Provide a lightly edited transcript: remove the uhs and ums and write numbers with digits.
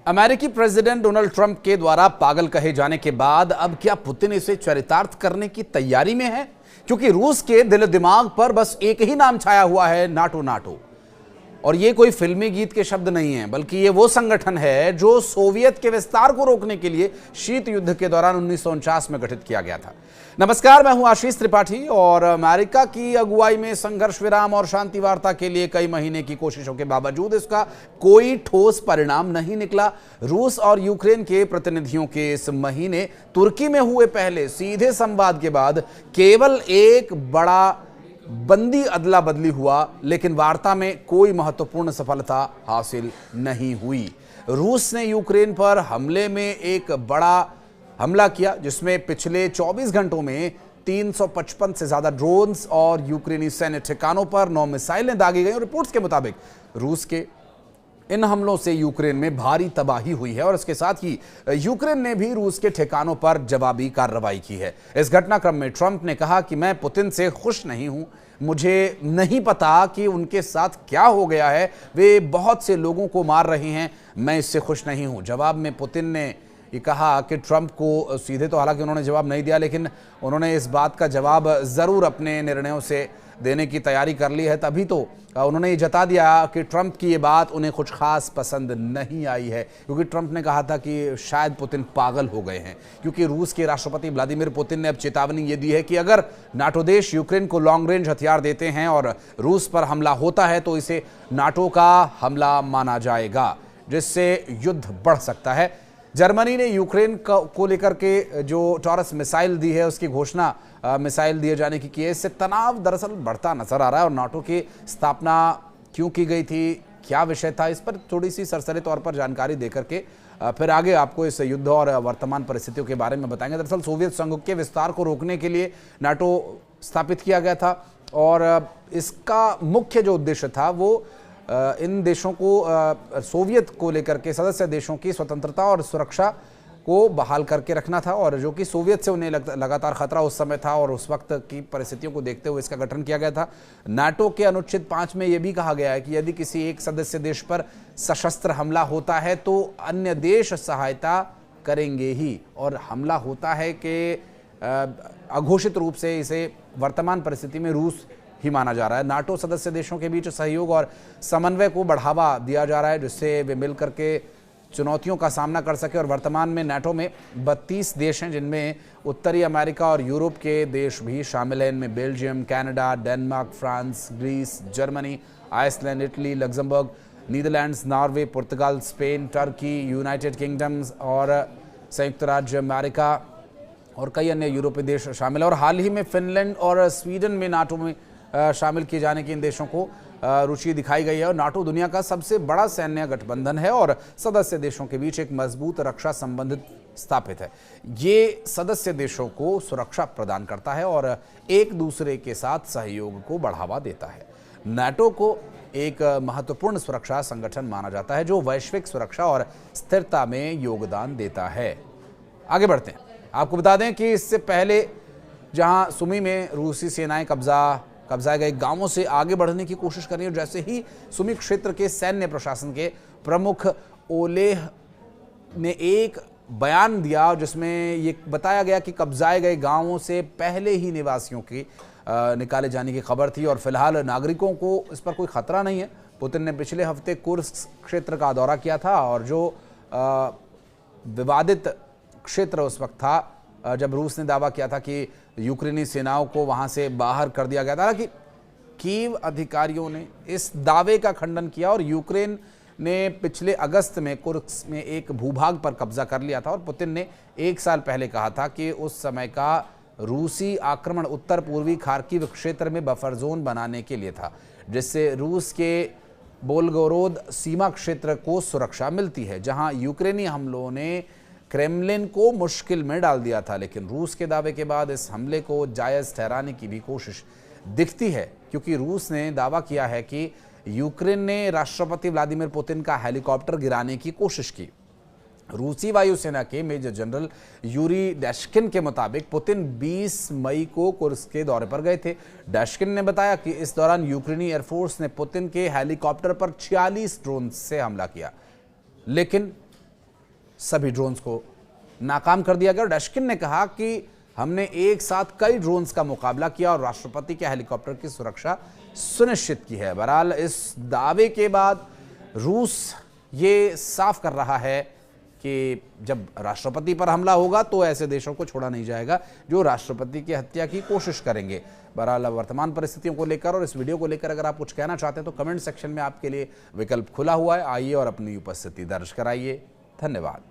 अमेरिकी president Donald Trump के द्वारा पागल कहे जाने के बाद अब क्या पुतिन इसे चरितार्थ करने की तैयारी में है? क्योंकि रूस के दिल दिमाग पर बस एक ही नाम छाया हुआ है, नाटो नाटो। और ये कोई फिल्मी गीत के शब्द नहीं है, बल्कि ये वो संगठन है जो सोवियत के विस्तार को रोकने के लिए शीत युद्ध के दौरान 1949 में गठित किया गया था। नमस्कार, मैं हूं आशीष त्रिपाठी और अमेरिका की अगुवाई में संघर्ष विराम और शांति वार्ता के लिए कई महीने की कोशिशों के बावजूद इसका कोई ठोस परिणाम नहीं निकला। रूस और यूक्रेन के प्रतिनिधियों के इस महीने तुर्की में हुए पहले सीधे संवाद के बाद केवल एक बड़ा बंदी अदला बदली हुआ, लेकिन वार्ता में कोई महत्वपूर्ण सफलता हासिल नहीं हुई। रूस ने यूक्रेन पर हमले में एक बड़ा हमला किया, जिसमें पिछले 24 घंटों में 355 से ज्यादा ड्रोन्स और यूक्रेनी सैन्य ठिकानों पर 9 मिसाइलें दागी गई। और रिपोर्ट्स के मुताबिक रूस के इन हमलों से यूक्रेन में भारी तबाही हुई है और इसके साथ ही यूक्रेन ने भी रूस के ठिकानों पर जवाबी कार्रवाई की है। इस घटनाक्रम में ट्रंप ने कहा कि मैं पुतिन से खुश नहीं हूं, मुझे नहीं पता कि उनके साथ क्या हो गया है, वे बहुत से लोगों को मार रहे हैं, मैं इससे खुश नहीं हूं। जवाब में पुतिन ने ये कहा कि ट्रंप को सीधे तो हालांकि उन्होंने जवाब नहीं दिया, लेकिन उन्होंने इस बात का जवाब जरूर अपने निर्णयों से देने की तैयारी कर ली है। तभी तो उन्होंने ये जता दिया कि ट्रंप की ये बात उन्हें कुछ खास पसंद नहीं आई है, क्योंकि ट्रंप ने कहा था कि शायद पुतिन पागल हो गए हैं। क्योंकि रूस के राष्ट्रपति व्लादिमीर पुतिन ने अब चेतावनी ये दी है कि अगर नाटो देश यूक्रेन को लॉन्ग रेंज हथियार देते हैं और रूस पर हमला होता है तो इसे नाटो का हमला माना जाएगा, जिससे युद्ध बढ़ सकता है। जर्मनी ने यूक्रेन को लेकर के जो टॉरस मिसाइल दी है उसकी घोषणा मिसाइल दिए जाने की है। इससे तनाव दरअसल बढ़ता नजर आ रहा है। और नाटो की स्थापना क्यों की गई थी, क्या विषय था, इस पर थोड़ी सी सरसरी तौर पर जानकारी देकर के फिर आगे आपको इस युद्ध और वर्तमान परिस्थितियों के बारे में बताएंगे। दरअसल सोवियत संघ के विस्तार को रोकने के लिए नाटो स्थापित किया गया था और इसका मुख्य जो उद्देश्य था वो इन देशों को सोवियत को लेकर के सदस्य देशों की स्वतंत्रता और सुरक्षा को बहाल करके रखना था, और जो कि सोवियत से उन्हें लगातार खतरा उस समय था और उस वक्त की परिस्थितियों को देखते हुए इसका गठन किया गया था। नाटो के अनुच्छेद 5 में यह भी कहा गया है कि यदि किसी एक सदस्य देश पर सशस्त्र हमला होता है तो अन्य देश सहायता करेंगे ही। और हमला होता है कि अघोषित रूप से इसे वर्तमान परिस्थिति में रूस ही माना जा रहा है। नाटो सदस्य देशों के बीच सहयोग और समन्वय को बढ़ावा दिया जा रहा है, जिससे वे मिलकर के चुनौतियों का सामना कर सके। और वर्तमान में नाटो में 32 देश हैं, जिनमें उत्तरी अमेरिका और यूरोप के देश भी शामिल हैं। इनमें Belgium, Canada, Denmark, France, Greece, Germany, Iceland, Italy, Luxembourg, Netherlands, Norway, Portugal, Spain, Turkey, United Kingdoms और संयुक्त राज्य अमेरिका और कई अन्य यूरोपीय देश शामिल हैं। और हाल ही में फिनलैंड और स्वीडन में नाटो में शामिल किए जाने की इन देशों को रुचि दिखाई गई है। और नाटो दुनिया का सबसे बड़ा सैन्य गठबंधन है और सदस्य देशों के बीच एक मजबूत रक्षा संबंध स्थापित है। ये सदस्य देशों को सुरक्षा प्रदान करता है और एक दूसरे के साथ सहयोग को बढ़ावा देता है। नाटो को एक महत्वपूर्ण सुरक्षा संगठन माना जाता है जो वैश्विक सुरक्षा और स्थिरता में योगदान देता है। आगे बढ़ते हैं। आपको बता दें कि इससे पहले जहां सुमी में रूसी सेनाएं कब्जाए गए गांवों से आगे बढ़ने की कोशिश कर रही है, जैसे ही सुमी क्षेत्र के सैन्य प्रशासन के प्रमुख ओलेह ने एक बयान दिया जिसमें ये बताया गया कि कब्जाए गए गांवों से पहले ही निवासियों की निकाले जाने की खबर थी और फिलहाल नागरिकों को इस पर कोई खतरा नहीं है। पुतिन ने पिछले हफ्ते कुर्स्क क्षेत्र का दौरा किया था और जो विवादित क्षेत्र उस वक्त था जब रूस ने दावा किया था कि यूक्रेनी सेनाओं को वहां से बाहर कर दिया गया था। हालांकि कीव अधिकारियों ने इस दावे का खंडन किया और यूक्रेन ने पिछले अगस्त में कुर्स्क में एक भूभाग पर कब्जा कर लिया था और पुतिन ने 1 साल पहले कहा था कि उस समय का रूसी आक्रमण उत्तर पूर्वी खार्किव क्षेत्र में बफर जोन बनाने के लिए था, जिससे रूस के बोल्गोरोद सीमा क्षेत्र को सुरक्षा मिलती है, जहां यूक्रेनी हमलों ने क्रेमलिन को मुश्किल में डाल दिया था। लेकिन रूस के दावे के बाद इस हमले को जायज ठहराने की भी कोशिश दिखती है, क्योंकि रूस ने दावा किया है कि यूक्रेन ने राष्ट्रपति व्लादिमीर पुतिन का हेलीकॉप्टर गिराने की कोशिश की। रूसी वायुसेना के मेजर जनरल यूरी डैशकिन के मुताबिक पुतिन 20 मई को कुर्स्क के दौरे पर गए थे। डैशकिन ने बताया कि इस दौरान यूक्रेनी एयरफोर्स ने पुतिन के हेलीकॉप्टर पर 46 ड्रोन से हमला किया, लेकिन सभी ड्रोन्स को नाकाम कर दिया गया। और डैशकिन ने कहा कि हमने एक साथ कई ड्रोन्स का मुकाबला किया और राष्ट्रपति के हेलीकॉप्टर की सुरक्षा सुनिश्चित की है। बहरहाल इस दावे के बाद रूस ये साफ कर रहा है कि जब राष्ट्रपति पर हमला होगा तो ऐसे देशों को छोड़ा नहीं जाएगा जो राष्ट्रपति की हत्या की कोशिश करेंगे। बहरहाल वर्तमान परिस्थितियों को लेकर और इस वीडियो को लेकर अगर आप कुछ कहना चाहते हैं तो कमेंट सेक्शन में आपके लिए विकल्प खुला हुआ है। आइए और अपनी उपस्थिति दर्ज कराइए। धन्यवाद।